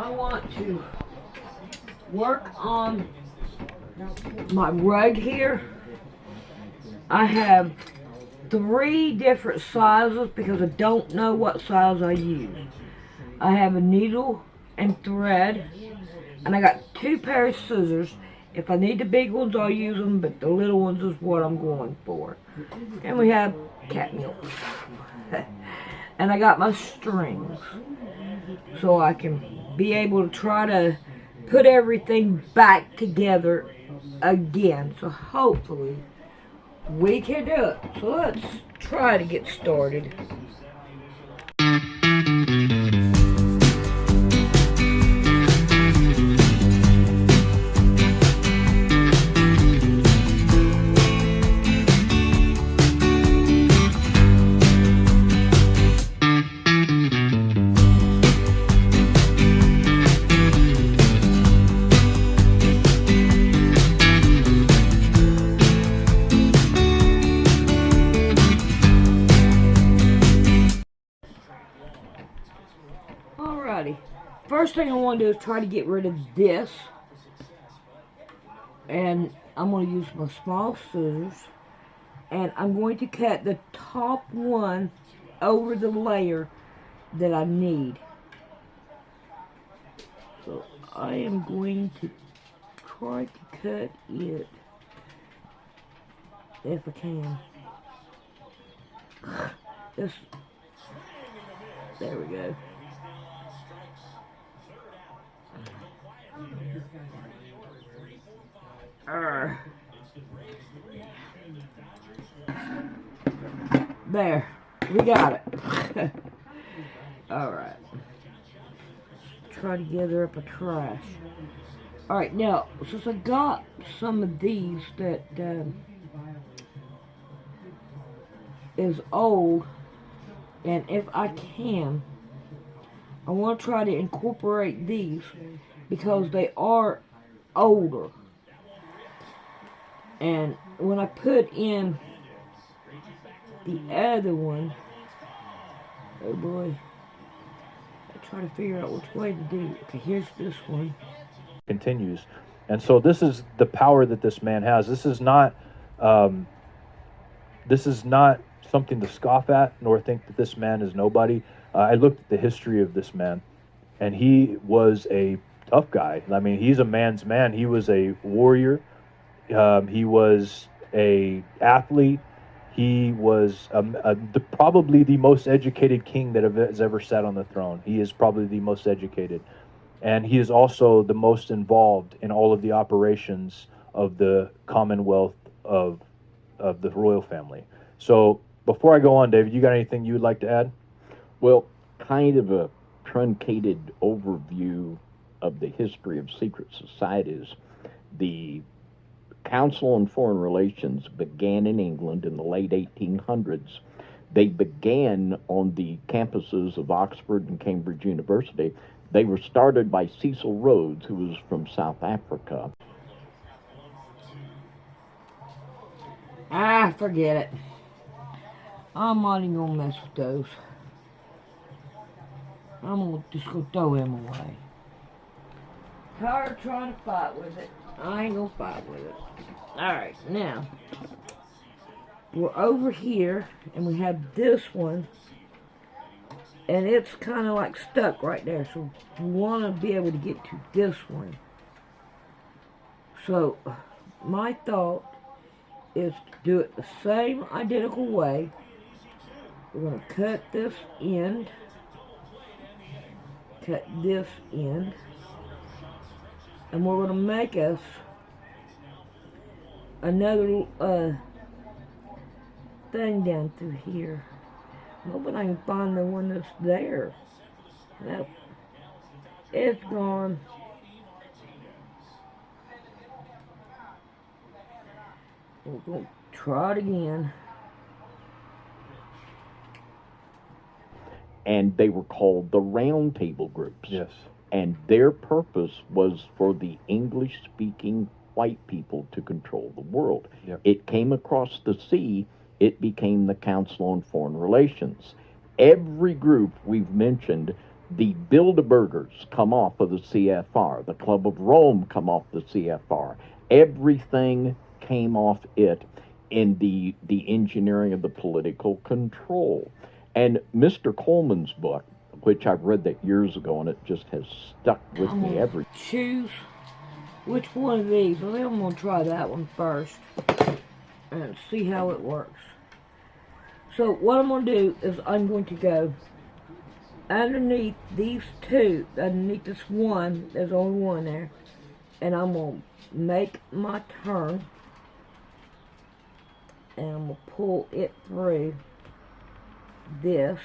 I want to work on my rug here. I have 3 different sizes because I don't know what size I use. I have a needle and thread, and I got 2 pairs of scissors. If I need the big ones, I'll use them, but the little ones is what I'm going for. And we have cat milk. And I got my strings, so I can be able to try to put everything back together again. So hopefully we can do it. So let's try to get started. First thing I want to do is try to get rid of this, and I'm going to use my small scissors, and I'm going to cut the top one over the layer that I need. So I am going to try to cut it if I can. There we go. There, we got it. Alright. Try to gather up a trash. Alright, now, since I got some of these that is old, and if I can, I want to try to incorporate these because they are older. And when I put in the other one, oh boy, I try to figure out which way to do. Okay, here's this one. Continues, and so this is the power that this man has. This is not something to scoff at, nor think that this man is nobody. I looked at the history of this man, and he was a tough guy. I mean, he's a man's man. He was a warrior. He was a athlete. He was probably the most educated king that has ever sat on the throne. He is probably the most educated. And he is also the most involved in all of the operations of the Commonwealth of the royal family. So before I go on, David, you got anything you would like to add? Well, kind of a truncated overview of the history of secret societies. The Council on Foreign Relations began in England in the late 1800s. They began on the campuses of Oxford and Cambridge University. They were started by Cecil Rhodes, who was from South Africa. Forget it. I'm not even gonna mess with those. I'm just gonna throw them away. Tired of trying to fight with it. I ain't gonna fight with it. Alright, now we're over here and we have this one, and it's kind of like stuck right there, so we want to be able to get to this one. So my thought is to do it the same identical way. We're going to cut this end, cut this end, and we're going to make us another thing down through here. I'm hoping I can find the one that's there. Nope. It's gone. We're going to try it again. And they were called the Round Table groups. Yes. And their purpose was for the English-speaking white people to control the world. Yep. It came across the sea. It became the Council on Foreign Relations. Every group we've mentioned The Bilderbergers come off of the CFR. The Club of Rome come off the CFR. Everything came off it in the engineering of the political control. And Mr. Coleman's book, which I've read that years ago, and it just has stuck with me ever. Choose which one of these. I think I'm going to try that one first and see how it works. So what I'm going to do is I'm going to go underneath these two, underneath this one, there's only one there, and I'm going to make my turn, and I'm going to pull it through this.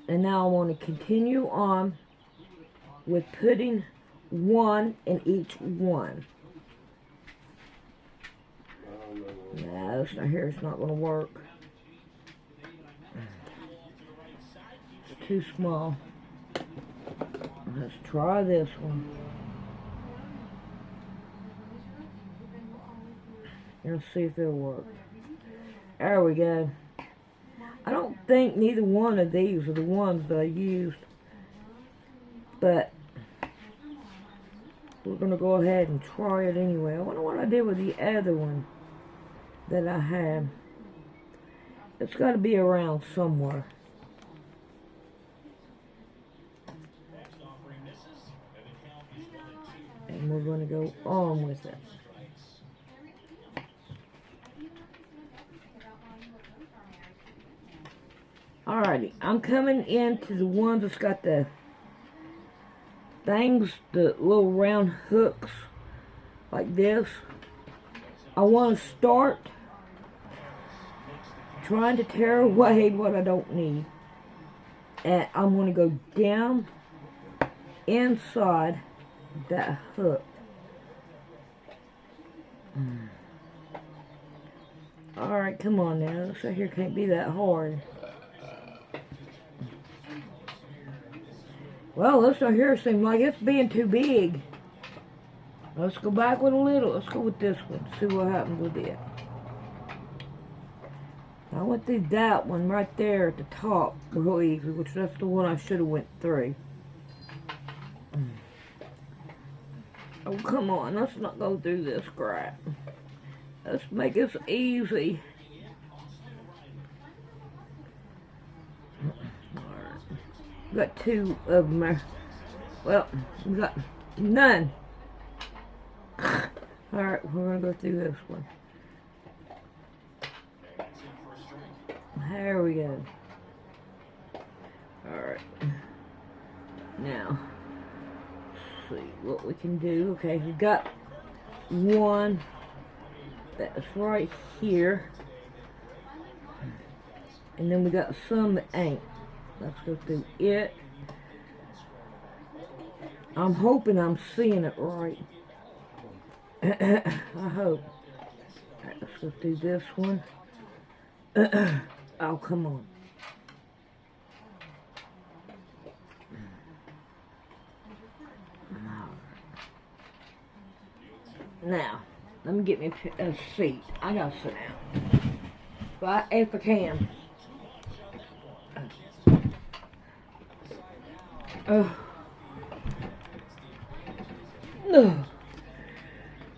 And now I want to continue on with putting one in each one. No, this right here is not going to work. It's too small. Let's try this one. Let's see if it'll work. There we go. I don't think neither one of these are the ones that I used, but we're going to go ahead and try it anyway. I wonder what I did with the other one that I had. It's got to be around somewhere. And we're going to go on with it. Alrighty, I'm coming into the one that's got the things, the little round hooks like this. I want to start trying to tear away what I don't need. And I'm going to go down inside that hook. Alright, come on now. This right here can't be that hard. Well, this right here seems like it's being too big. Let's go back with a little. Let's go with this one. See what happens with it. I went through that one right there at the top real easy, which that's the one I should have went through. Oh, come on. Let's not go through this crap. Let's make this easy. We got two of them there. Well, we got none. Alright, we're going to go through this one. There we go. Alright. Now, let's see what we can do. Okay, we got one that's right here. And then we got some that ain't. Let's go through it. I'm hoping I'm seeing it right. I hope. Alright, let's go through this one. Oh, come on. Now, let me get me a seat. I gotta sit down. If I can.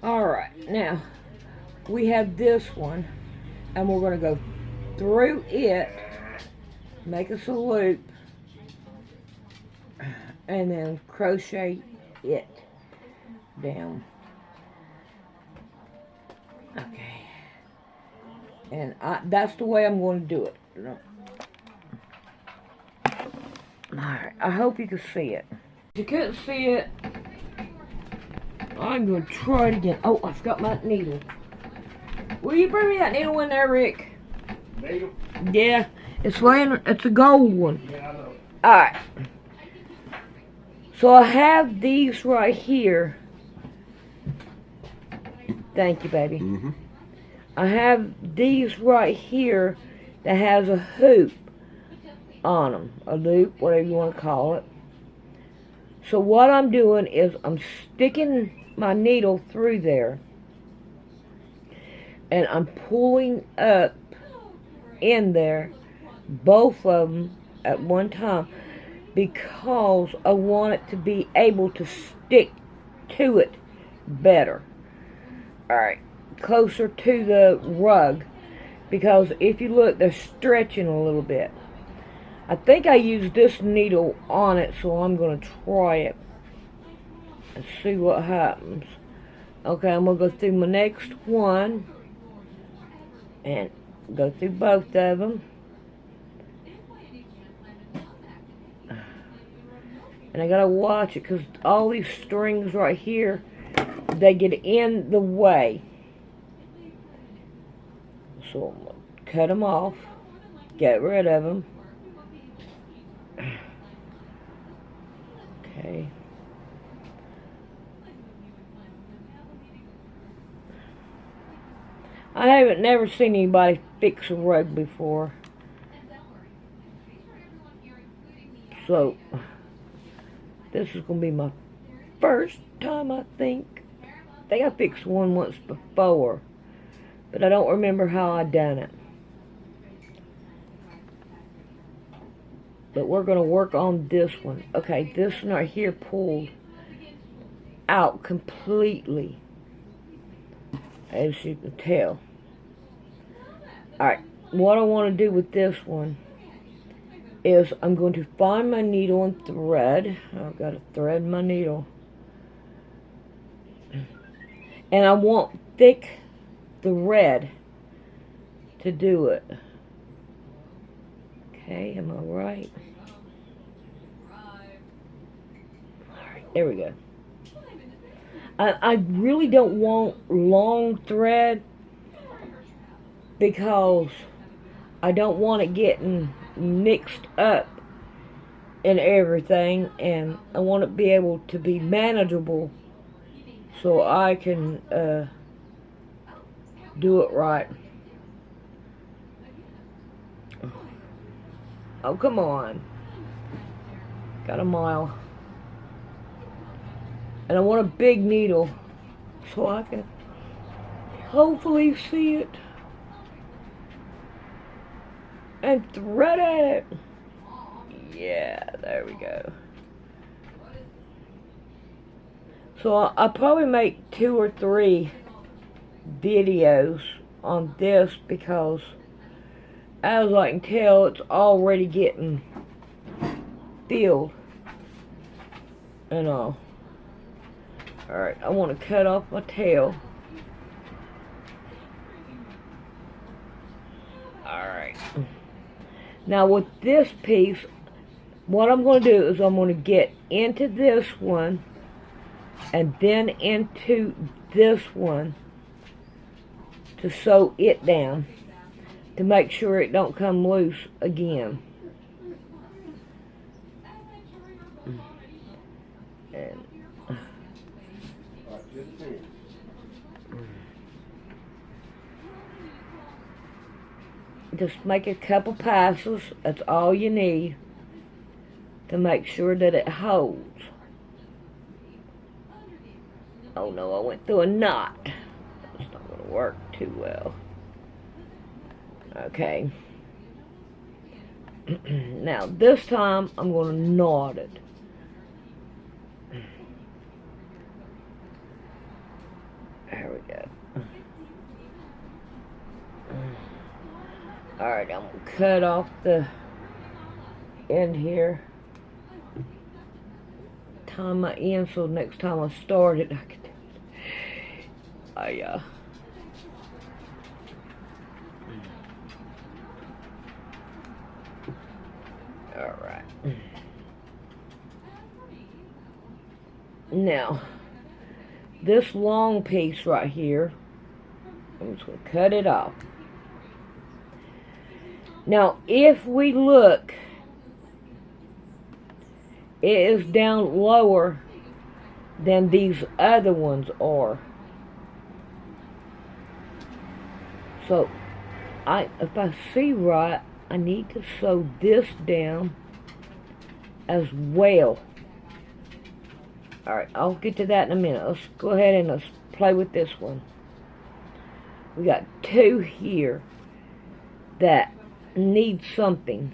Alright, now we have this one, and we're going to go through it, make us a loop, and then crochet it down. Okay, and that's the way I'm going to do it. Alright, I hope you can see it. If you couldn't see it, I'm going to try it again. Oh, I forgot my needle. Will you bring me that needle in there, Rick? Needle? Yeah, it's laying, it's a gold one. Yeah, I know. Alright. So I have these right here. Thank you, baby. Mm-hmm. I have these right here that has a hoop on them. A loop, whatever you want to call it. So what I'm doing is I'm sticking my needle through there, and I'm pulling up in there, both of them at one time, because I want it to be able to stick to it better. Alright, closer to the rug, because if you look, they're stretching a little bit. I think I used this needle on it, so I'm going to try it and see what happens. Okay, I'm going to go through my next one and go through both of them. And I got to watch it because all these strings right here, they get in the way. So I'm going to cut them off, get rid of them. Okay. I haven't never seen anybody fix a rug before. So, this is going to be my first time, I think. I think I fixed one once before, but I don't remember how I done it. But we're going to work on this one. Okay, this one right here pulled out completely, as you can tell. Alright, what I want to do with this one is I'm going to find my needle and thread. I've got to thread my needle. And I want thick thread to do it. Okay, am I right? Alright, there we go. I really don't want long thread because I don't want it getting mixed up in everything, and I want it to be able to be manageable so I can do it right. Oh, come on. Got a mile. And I want a big needle so I can hopefully see it and thread it. Yeah, there we go. So I'll probably make 2 or 3 videos on this because as I can tell, it's already getting filled and all. Alright, I want to cut off my tail. Alright. Now with this piece, what I'm going to do is I'm going to get into this one and then into this one to sew it down to make sure it don't come loose again. And just make a couple passes. That's all you need to make sure that it holds. Oh no, I went through a knot. That's not going to work too well. Okay. Now this time I'm going to knot it. There we go. Alright, I'm going to cut off the end here. Tie my end so next time I start it, I can Alright. Now, this long piece right here, I'm just going to cut it off. Now, if we look, it is down lower than these other ones are. So, if I see right, I need to sew this down as well. Alright, I'll get to that in a minute. Let's go ahead and let's play with this one. We got 2 here that need something.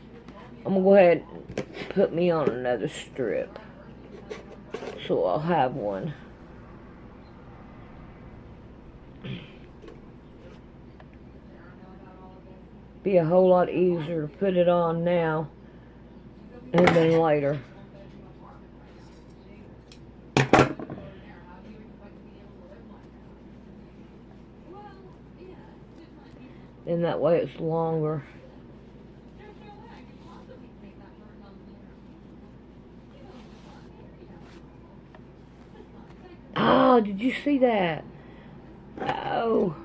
I'm going to go ahead and put me on another strip. So I'll have one. Be a whole lot easier to put it on now and then later. And that way it's longer. Oh, did you see that? Oh.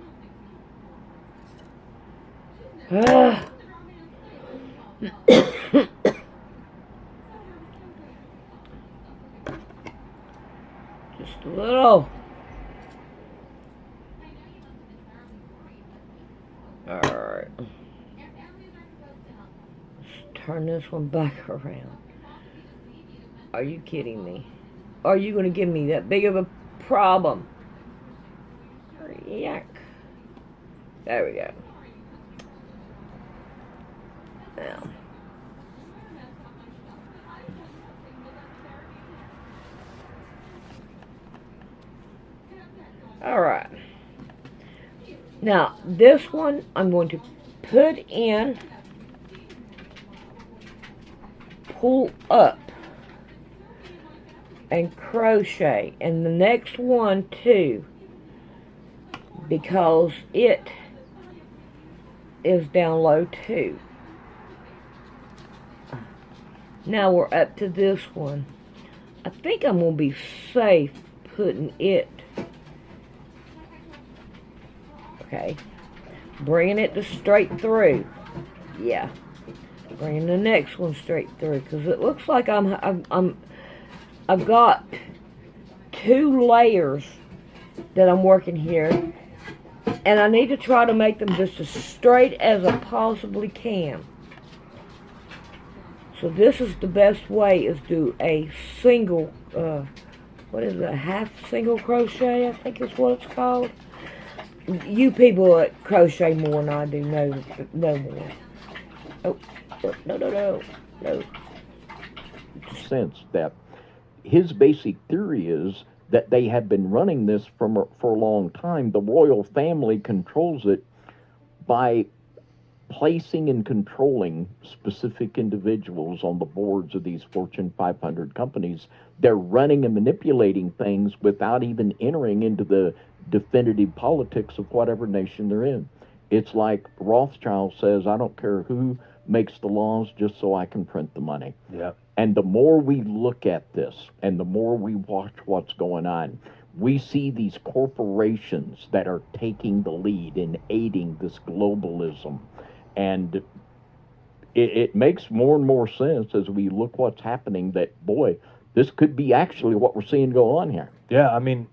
Ah. Just a little. Alright. Let's turn this one back around. Are you kidding me? Are you going to give me that big of a problem? Yuck. There we go. Now. Alright. Now, this one I'm going to put in, pull up, and crochet. And the next one too, because it is down low too. Now we're up to this one. I think I'm going to be safe putting it. Okay. Bringing it to straight through. Yeah. Bringing the next one straight through, because it looks like I've got 2 layers that I'm working here, and I need to try to make them just as straight as I possibly can. So this is the best way, is do a single, what is it, a half single crochet, I think is what it's called. You people that crochet more than I do know more. Oh, no. Sense that his basic theory is that they have been running this for a long time. The royal family controls it by placing and controlling specific individuals on the boards of these Fortune 500 companies. They're running and manipulating things without even entering into the definitive politics of whatever nation they're in. It's like Rothschild says, I don't care who makes the laws, just so I can print the money. Yeah. And the more we look at this and the more we watch what's going on, we see these corporations that are taking the lead in aiding this globalism. And it makes more and more sense as we look what's happening that, boy, this could be actually what we're seeing go on here. Yeah, I mean,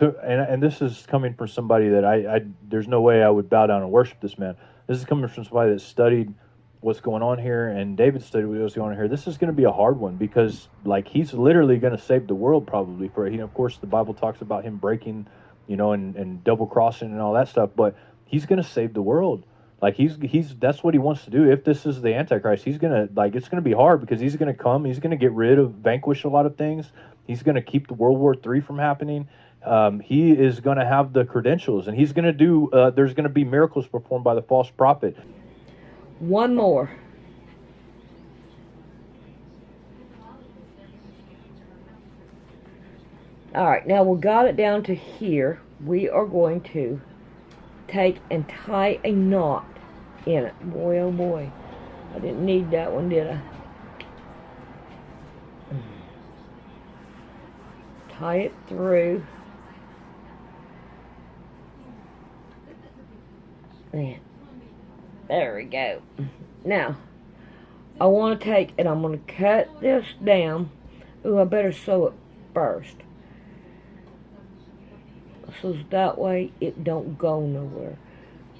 and this is coming from somebody that I there's no way I would bow down and worship this man. This is coming from somebody that studied what's going on here, and David studied what's going on here. This is going to be a hard one, because like he's literally going to save the world probably for, of course the Bible talks about him breaking, and double crossing and all that stuff, but he's going to save the world. Like he's that's what he wants to do. If this is the Antichrist, he's gonna, it's gonna be hard, because he's gonna come, he's gonna vanquish a lot of things. He's gonna keep the World War III from happening. He is gonna have the credentials, and he's gonna do. There's gonna be miracles performed by the false prophet. One more. All right, now we got it down to here. We are going to take and tie a knot in it. Boy, oh boy. I didn't need that one, did I? Tie it through. There we go. Now, I want to take, and I'm going to cut this down. Ooh, I better sew it first, so that way it don't go nowhere.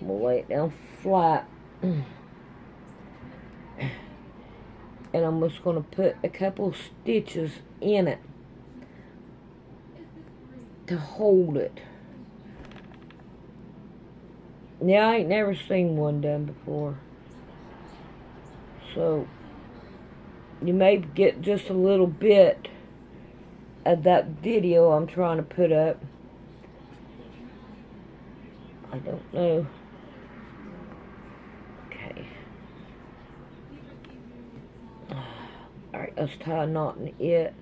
I'm going to lay it down flat. And I'm just going to put a couple stitches in it to hold it. Yeah, I ain't never seen one done before. So you may get just a little bit of that video I'm trying to put up. I don't know. Okay. Alright, let's tie a knot in it.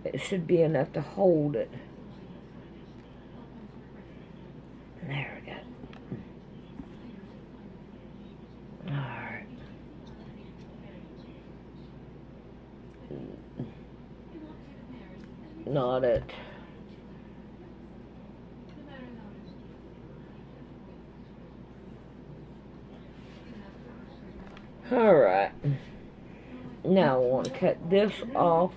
It should be enough to hold it. There we go. Alright. Knot it. Alright. Now I want to cut this off.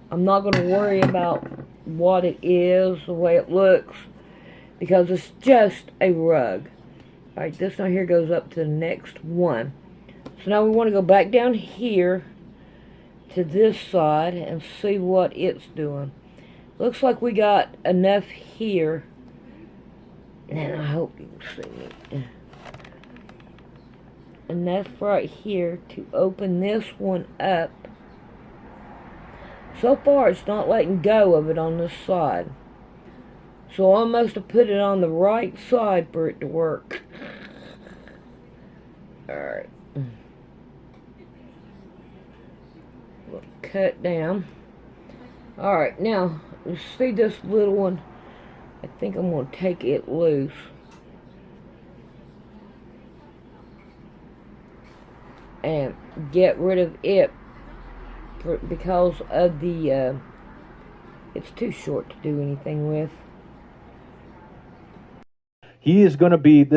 I'm not going to worry about what it is, the way it looks, because it's just a rug. Alright, this one here goes up to the next one. So now we want to go back down here to this side and see what it's doing. Looks like we got enough here. And I hope you can see me. Enough right here to open this one up. So far it's not letting go of it on this side. So I must have put it on the right side for it to work. Alright. We'll cut down. Alright, now, you see this little one? I think I'm going to take it loose. And get rid of it because of the, it's too short to do anything with. He is going to be,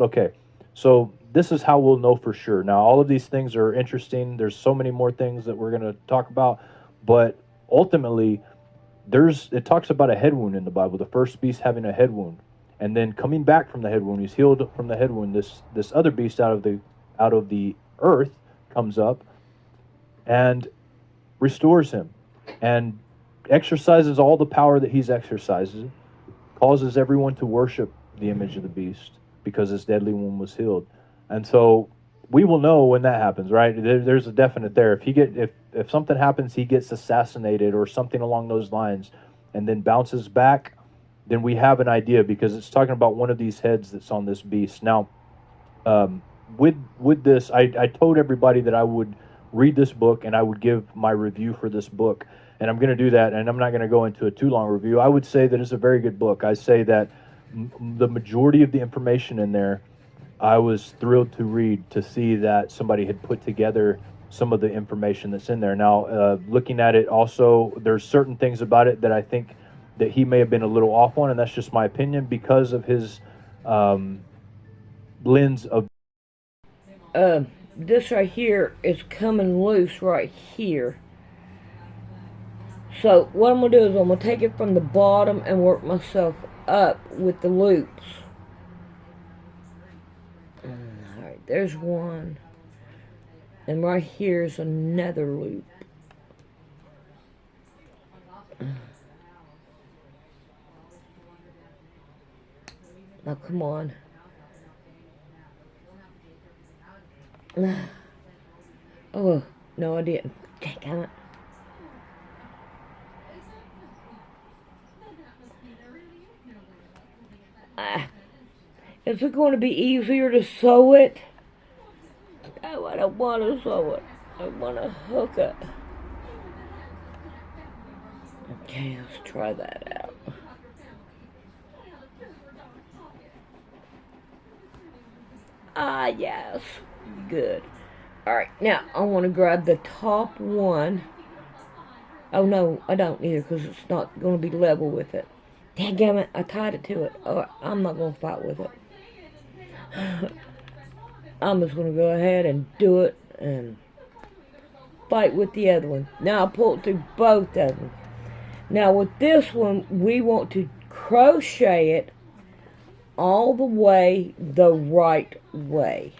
okay, so this is how we'll know for sure. Now, all of these things are interesting. There's so many more things that we're going to talk about, but ultimately, it talks about a head wound in the Bible, the first beast having a head wound, and then coming back from the head wound. He's healed from the head wound. This other beast out of the earth comes up and restores him and exercises all the power that he's exercised, causes everyone to worship the image of the beast because his deadly wound was healed. And so we will know when that happens, right? There's a definite there. If something happens, he gets assassinated or something along those lines and then bounces back, then we have an idea, because it's talking about one of these heads that's on this beast. Now, with this, I told everybody that I would read this book and I would give my review for this book, and I'm going to do that, and I'm not going to go into a too long review. I would say that it's a very good book. I say that the majority of the information in there, I was thrilled to read, to see that somebody had put together some of the information that's in there. Now, looking at it also, there's certain things about it that I think that he may have been a little off on, and that's just my opinion because of his lens of... This right here is coming loose right here. So what I'm going to do is I'm going to take it from the bottom and work myself up with the loops. Alright, there's one. And right here is another loop. Now come on. Oh, no I didn't. Damn it. Is it going to be easier to sew it? No, I don't want to sew it. I want to hook it. Okay, let's try that out. Ah, yes. Good. Alright, now I want to grab the top one. Oh, no, I don't either, because it's not going to be level with it. Dadgummit, I tied it to it. Alright, I'm not going to fight with it. I'm just going to go ahead and do it and fight with the other one. Now I pull it through both of them. Now with this one, we want to crochet it all the way the right way.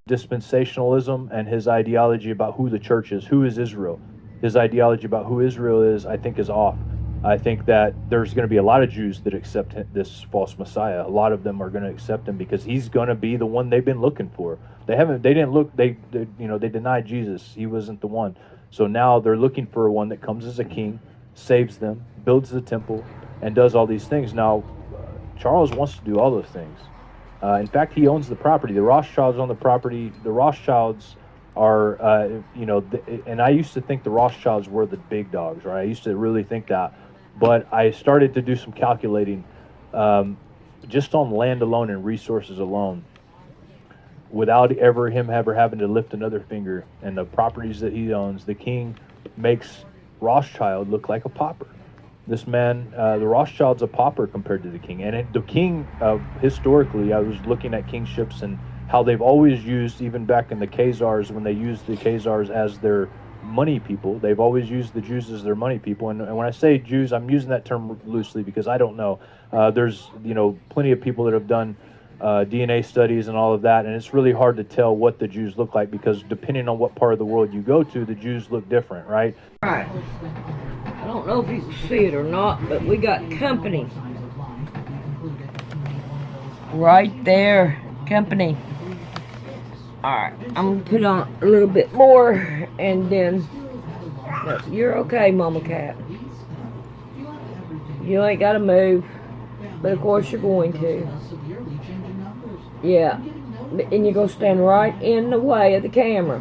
Dispensationalism and his ideology about who the church is, who is Israel. His ideology about who Israel is, I think, is off. I think that there's going to be a lot of Jews that accept this false Messiah. A lot of them are going to accept him because he's going to be the one they've been looking for. They haven't. They didn't look. They they denied Jesus. He wasn't the one. So now they're looking for one that comes as a king, saves them, builds the temple, and does all these things. Now, Charles wants to do all those things. In fact, he owns the property. The Rothschilds own the property. The Rothschilds are, and I used to think the Rothschilds were the big dogs, right? I used to really think that. But I started to do some calculating just on land alone and resources alone, without him ever having to lift another finger, and the properties that he owns. The king makes Rothschild look like a pauper. This man, the Rothschild's a pauper compared to the king. And the king, historically, I was looking at kingships and how they've always used, even back in the Khazars, when they used the Khazars as their money people, they've always used the Jews as their money people. And when I say Jews, I'm using that term loosely because I don't know. There's, plenty of people that have done DNA studies and all of that, and it's really hard to tell what the Jews look like because depending on what part of the world you go to, the Jews look different, right? All right. I don't know if you can see it or not, but we got company. Right there, company. Alright, I'm gonna put on a little bit more, and then, no, you're okay, Mama Cat. You ain't gotta move, but of course you're going to. Yeah, and you're gonna stand right in the way of the camera.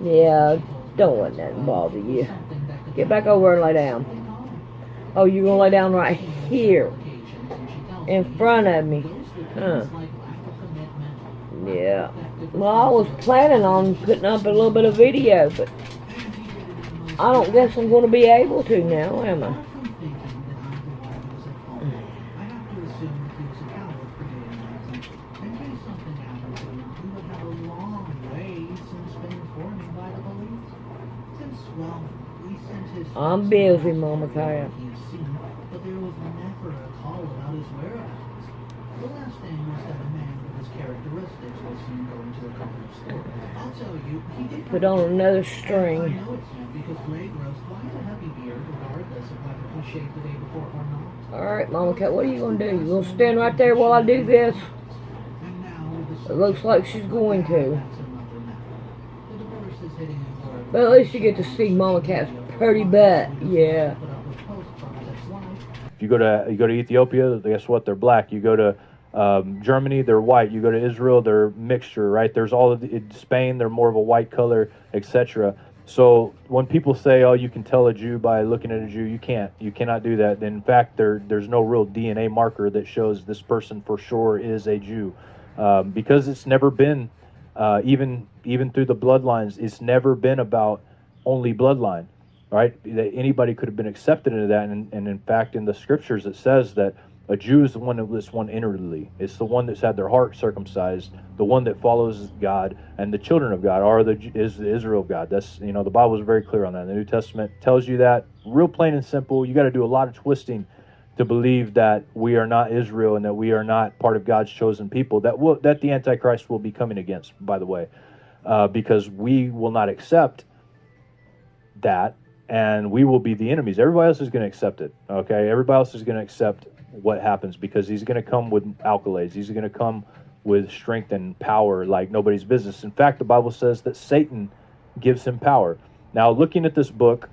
Yeah, don't let that bother you. Get back over and lay down. Oh, you're gonna lay down right here, in front of me. Huh. Yeah. Well, I was planning on putting up a little bit of video, but I don't guess I'm going to be able to now, am I? I'm busy, Mama Cat. But there was never a call about his whereabouts. The last thing was that a man with his characteristics was seen going to a corner store. I'll tell you, he did Put on another string. I know it's him because Greg grows quite a heavy beard regardless of whether he shaved the day before or not. Alright, Mama Cat, what are you going to do? You going to stand right there while I do this? And now, It looks like she's going to. that's another matter. The divorce is hitting him hard. But at least you get to see Mama Cat's pretty butt. Yeah. Put up with post-process life. If you go to Ethiopia, guess what? They're black. You go to Germany, they're white. You go to Israel, they're mixture, right? There's all of in Spain, they're more of a white color, etc. So when people say, "Oh, you can tell a Jew by looking at a Jew," you can't. You cannot do that. In fact, there's no real DNA marker that shows this person for sure is a Jew, because it's never been, even through the bloodlines, it's never been about only bloodline, right? That anybody could have been accepted into that, and in fact, in the scriptures, it says that a Jew is the one that's one inwardly. It's the one that's had their heart circumcised, the one that follows God, and the children of God is the Israel of God. That's, the Bible is very clear on that. The New Testament tells you that, real plain and simple. You got to do a lot of twisting to believe that we are not Israel and that we are not part of God's chosen people. That the Antichrist will be coming against, by the way, because we will not accept that, and we will be the enemies. Everybody else is going to accept it. Okay, everybody else is going to accept what happens because he's going to come with accolades. He's going to come with strength and power like nobody's business. In fact, the Bible says that Satan gives him power. Now, looking at this book,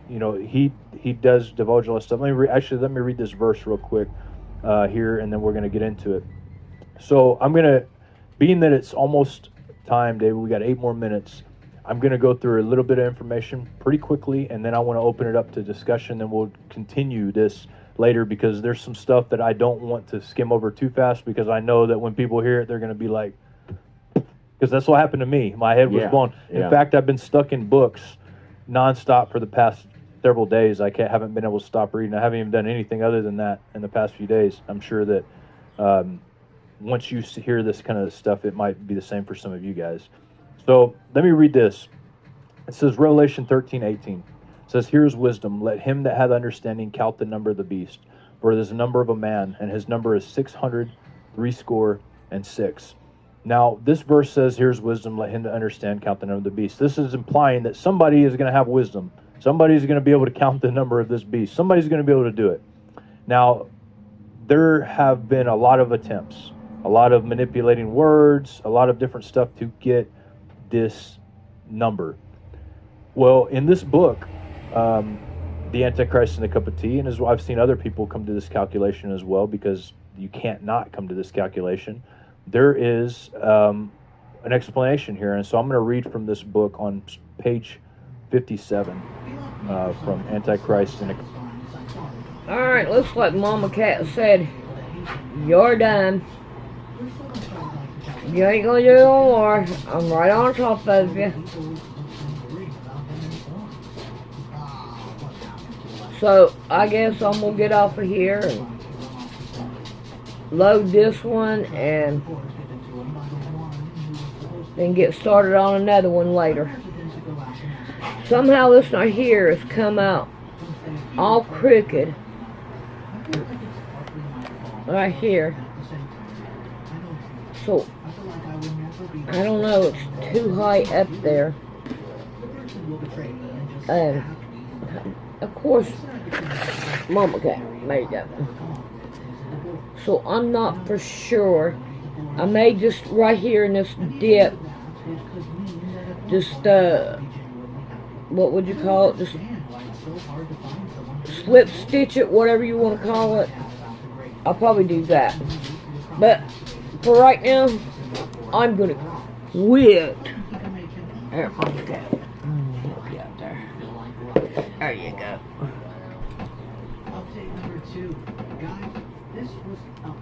he does divulge all this stuff. Let me read this verse real quick here, and then we're going to get into it. So I'm going to, being that it's almost time, David, we got 8 more minutes. I'm going to go through a little bit of information pretty quickly, and then I want to open it up to discussion, and we'll continue this later because there's some stuff that I don't want to skim over too fast because I know that when people hear it, they're going to be like, because that's what happened to me. My head was blown. In fact, I've been stuck in books nonstop for the past several days. I haven't been able to stop reading. I haven't even done anything other than that in the past few days. I'm sure that once you hear this kind of stuff, it might be the same for some of you guys. So let me read this. It says, Revelation 13:18. It says, "Here's wisdom. Let him that hath understanding count the number of the beast. For it is the number of a man, and his number is 666." Now, this verse says, "Here's wisdom. Let him that understand count the number of the beast." This is implying that somebody is going to have wisdom. Somebody's going to be able to count the number of this beast. Somebody's going to be able to do it. Now, there have been a lot of attempts a lot of manipulating words, a lot of different stuff to get this number. Well, in this book, The Antichrist and the Cup of Tea, and as I've seen other people come to this calculation as well, because you can't not come to this calculation, there is an explanation here. And so I'm going to read from this book on page 57 from Antichrist and the... Alright, looks like Mama Cat said, you're done. You ain't gonna do no more. I'm right on top of you. So, I guess I'm gonna get off of here and load this one and then get started on another one later. Somehow this right here has come out all crooked. Right here. So, I don't know, it's too high up there. And, of course, Mama Cat made that one. So, I'm not for sure. I may just, right here in this dip, just, what would you call it? Just slip stitch it, whatever you want to call it. I'll probably do that. But, for right now, I'm gonna quit. There, Mama Cat. Help you out there. There you go. Update number 2. Guys, this was update.